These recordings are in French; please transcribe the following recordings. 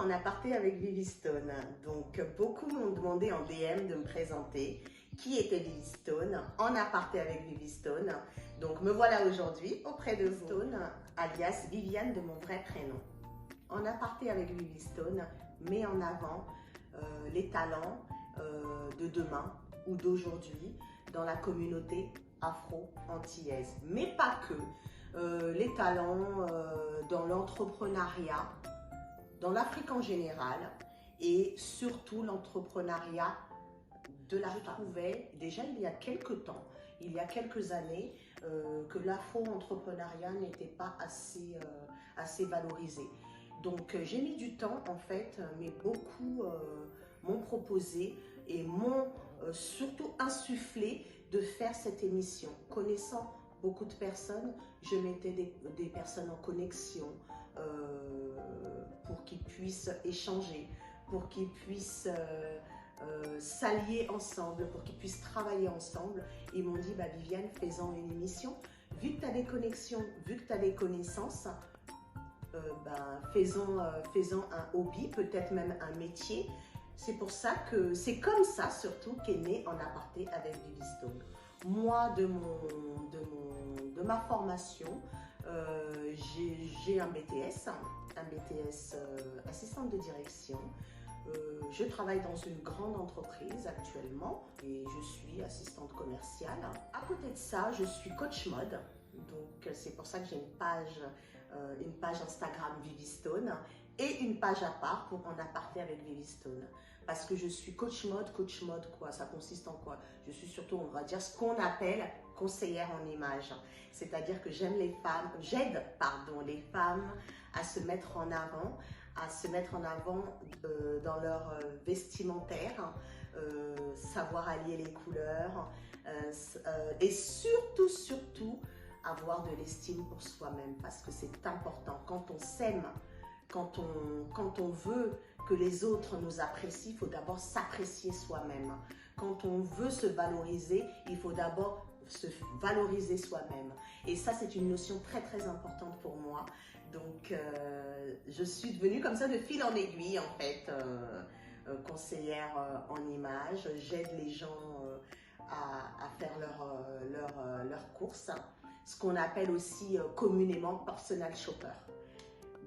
en aparté avec Vivistone. Donc, beaucoup m'ont demandé en DM de me présenter qui était Vivistone, en aparté avec Vivistone. Donc, me voilà aujourd'hui auprès de Stone, alias Viviane de mon vrai prénom. En aparté avec Vivistone, met en avant les talents de demain ou d'aujourd'hui dans la communauté afro-antillaise. Mais pas que. Les talents dans l'entrepreneuriat, dans l'Afrique en général et surtout l'entrepreneuriat de la femme. Je trouvais déjà il y a quelques temps, il y a quelques années, que l'afro-entrepreneuriat n'était pas assez valorisé. Donc j'ai mis du temps en fait, mais beaucoup m'ont proposé et m'ont surtout insufflé de faire cette émission. Connaissant beaucoup de personnes, je mettais des personnes en connexion pour qu'ils puissent échanger, pour qu'ils puissent s'allier ensemble, pour qu'ils puissent travailler ensemble. Ils m'ont dit, bah, Viviane, fais-en une émission. Vu que tu as des connexions, vu que tu as des connaissances, faisons un hobby, peut-être même un métier. C'est pour ça que c'est comme ça surtout qu'est né En aparté avec Vivistone. Moi, de ma formation, j'ai un BTS assistante de direction. Je travaille dans une grande entreprise actuellement et je suis assistante commerciale. À côté de ça, je suis coach mode. Donc, c'est pour ça que j'ai une page Instagram Vivistone et une page à part pour En aparté avec Vivistone. Parce que je suis coach mode quoi, ça consiste en quoi? Je suis surtout, on va dire, ce qu'on appelle conseillère en image. C'est-à-dire que j'aide les femmes à se mettre en avant, dans leur vestimentaire, savoir allier les couleurs et surtout, avoir de l'estime pour soi-même parce que c'est important. Quand on s'aime, quand on veut que les autres nous apprécient, il faut d'abord s'apprécier soi-même. Quand on veut se valoriser, il faut d'abord se valoriser soi-même. Et ça, c'est une notion très très importante pour moi. Donc, je suis devenue comme ça de fil en aiguille en fait, conseillère en image. J'aide les gens à faire leurs courses. Ce qu'on appelle aussi communément personal shopper.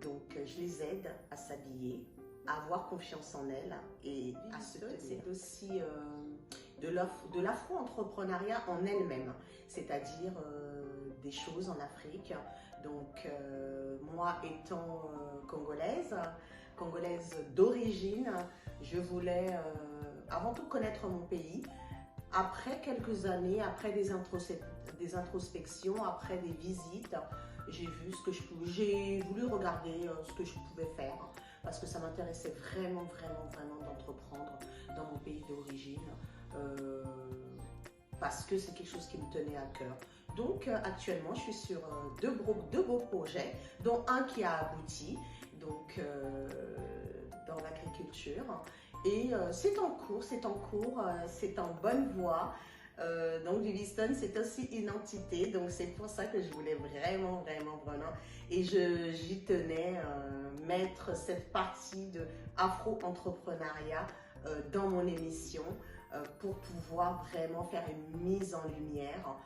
Donc, je les aide à s'habiller, à avoir confiance en elles et à se tenir. C'est aussi de l'afro-entrepreneuriat en elle-même, c'est-à-dire des choses en Afrique. Donc, moi étant congolaise d'origine, je voulais avant tout connaître mon pays. Après quelques années, après des introspections, après des visites, j'ai voulu regarder ce que je pouvais faire parce que ça m'intéressait vraiment d'entreprendre dans mon pays d'origine parce que c'est quelque chose qui me tenait à cœur. Donc actuellement, je suis sur deux beaux projets, dont un qui a abouti, donc dans l'agriculture. Et c'est en cours, c'est en bonne voie. Donc Vivistone, c'est aussi une entité, donc c'est pour ça que je voulais vraiment, et j'y tenais mettre cette partie de afro-entrepreneuriat dans mon émission pour pouvoir vraiment faire une mise en lumière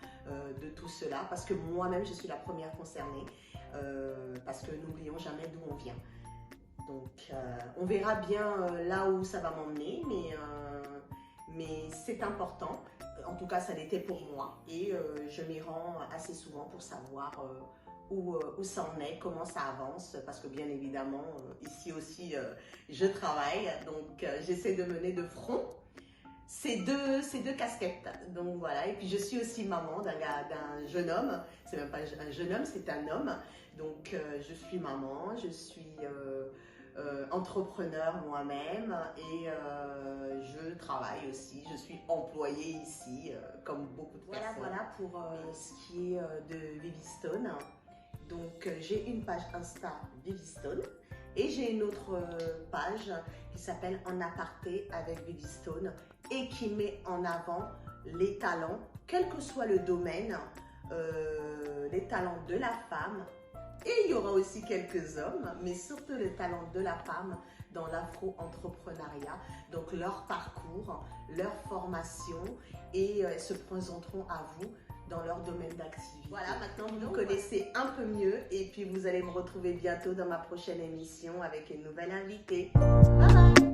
de tout cela, parce que moi-même je suis la première concernée, parce que n'oublions jamais d'où on vient. Donc, on verra bien là où ça va m'emmener, mais c'est important. En tout cas, ça l'était pour moi. Et je m'y rends assez souvent pour savoir où ça en est, comment ça avance. Parce que bien évidemment, ici aussi, je travaille. Donc, j'essaie de mener de front ces deux casquettes. Donc voilà, et puis je suis aussi maman d'un jeune homme. C'est même pas un jeune homme, c'est un homme. Donc, je suis maman, je suis entrepreneur moi-même et je travaille aussi, je suis employée ici comme beaucoup de personnes. Voilà pour ce qui est de Vivistone. Donc j'ai une page Insta Vivistone et j'ai une autre page qui s'appelle En aparté avec Vivistone et qui met en avant les talents, quel que soit le domaine, les talents de la femme Et il y aura aussi quelques hommes, mais surtout le talent de la femme dans l'afro-entrepreneuriat. Donc leur parcours, leur formation et se présenteront à vous dans leur domaine d'activité. Voilà, maintenant vous nous connaissez un peu mieux et puis vous allez me retrouver bientôt dans ma prochaine émission avec une nouvelle invitée. Bye bye!